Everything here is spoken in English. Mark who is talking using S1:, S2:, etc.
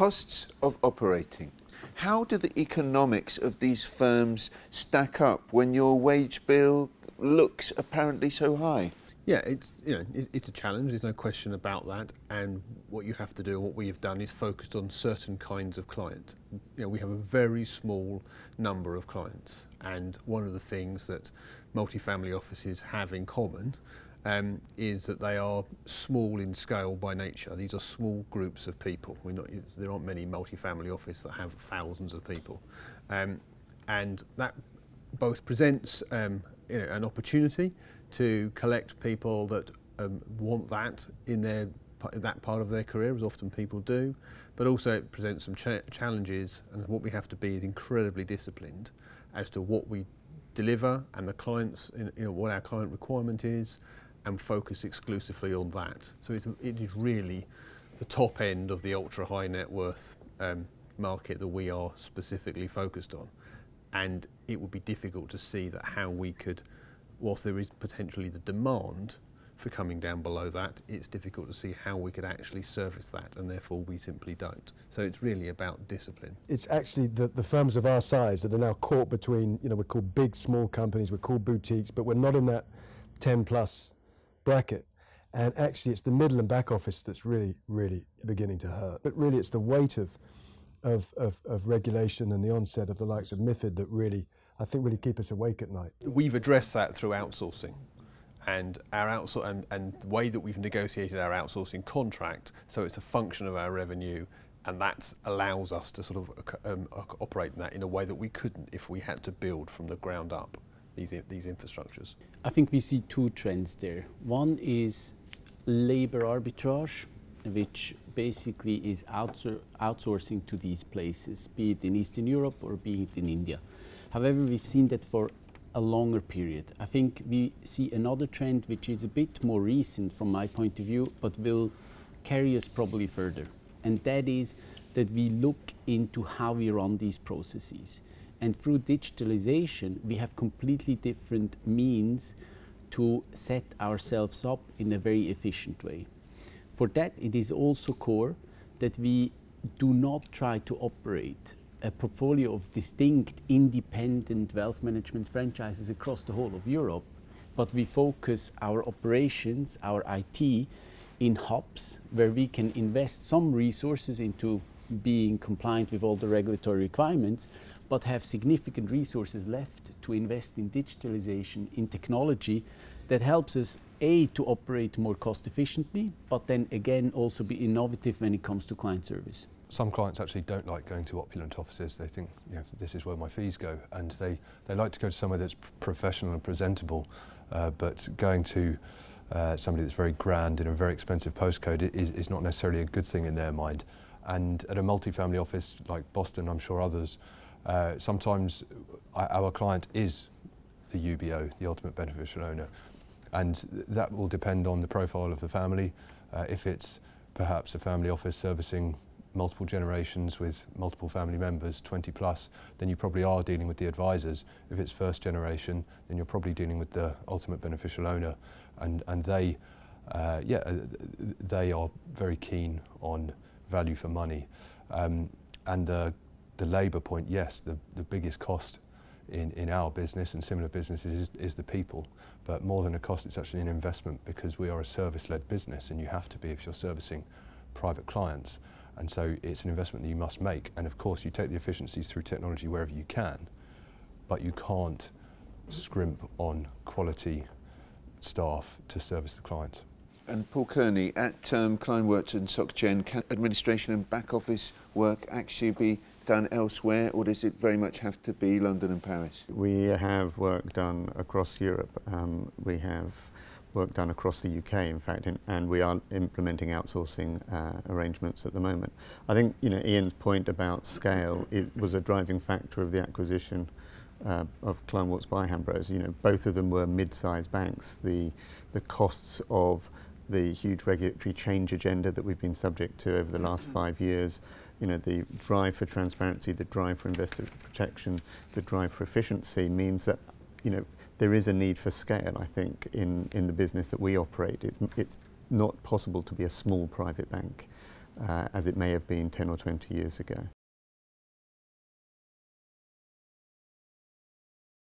S1: Costs of operating. How do the economics of these firms stack up when your wage bill looks apparently so high?
S2: Yeah, it's a challenge. There's no question about that. And what you have to do, what we have done, is focused on certain kinds of client. We have a very small number of clients, and one of the things that multifamily offices have in common is that they are small in scale by nature. These are small groups of people. There aren't many multifamily offices that have thousands of people, and that both presents an opportunity to collect people that want that in that part of their career, as often people do, but also it presents some challenges, and what we have to be is incredibly disciplined as to what we deliver and the clients, what our client requirement is, and focus exclusively on that. So it is really the top end of the ultra high net worth market that we are specifically focused on, and it would be difficult to see that how we could, whilst there is potentially the demand for coming down below that, it's difficult to see how we could actually service that, and therefore we simply don't. So it's really about discipline.
S3: It's actually the firms of our size that are now caught between, we're called big, small companies, we're called boutiques, but we're not in that 10 plus bracket. And actually it's the middle and back office that's really, really beginning to hurt. But really it's the weight of regulation and the onset of the likes of MiFID that really, I think, really keep us awake at night.
S2: We've addressed that through outsourcing, and and the way that we've negotiated our outsourcing contract, so it's a function of our revenue, and that allows us to sort of operate in that in a way that we couldn't if we had to build from the ground up these infrastructures.
S4: I think we see two trends there. One is labor arbitrage, which basically is outsourcing to these places, be it in Eastern Europe or be it in India. However, we've seen that for a longer period. I think we see another trend which is a bit more recent from my point of view, but will carry us probably further. And that is that we look into how we run these processes. And through digitalization, we have completely different means to set ourselves up in a very efficient way. For that, it is also core that we do not try to operate a portfolio of distinct independent wealth management franchises across the whole of Europe, but we focus our operations, our IT, in hubs where we can invest some resources into being compliant with all the regulatory requirements, but have significant resources left to invest in digitalization, in technology that helps us, A, to operate more cost efficiently, but then again also be innovative when it comes to client service.
S5: Some clients actually don't like going to opulent offices. They think, this is where my fees go, and they like to go to somewhere that's professional and presentable, but going to somebody that's very grand in a very expensive postcode is not necessarily a good thing in their mind. And at a multifamily office like Boston, I'm sure others, sometimes our client is the UBO, the ultimate beneficial owner, and that will depend on the profile of the family. If it's perhaps a family office servicing multiple generations with multiple family members, 20 plus, then you probably are dealing with the advisors. If it's first generation, then you're probably dealing with the ultimate beneficial owner, and they are very keen on value for money. And the labour point, yes, the biggest cost in our business and similar businesses is the people, but more than a cost, it's actually an investment, because we are a service-led business, and you have to be if you're servicing private clients. And so it's an investment that you must make. And of course, you take the efficiencies through technology wherever you can, but you can't scrimp on quality staff to service the clients.
S1: And Paul Kearney, at Kleinwerts and SocGen, can administration and back office work actually be done elsewhere, or does it very much have to be London and Paris?
S6: We have work done across Europe. We have work done across the UK, in fact, and we are implementing outsourcing arrangements at the moment. I think, Ian's point about scale, it was a driving factor of the acquisition of Kleinwerts by Hambros. Both of them were mid-sized banks. The costs of the huge regulatory change agenda that we've been subject to over the last 5 years, the drive for transparency, the drive for investor protection, the drive for efficiency means that, there is a need for scale, I think, in the business that we operate. It's not possible to be a small private bank. as it may have been 10 or 20 years ago.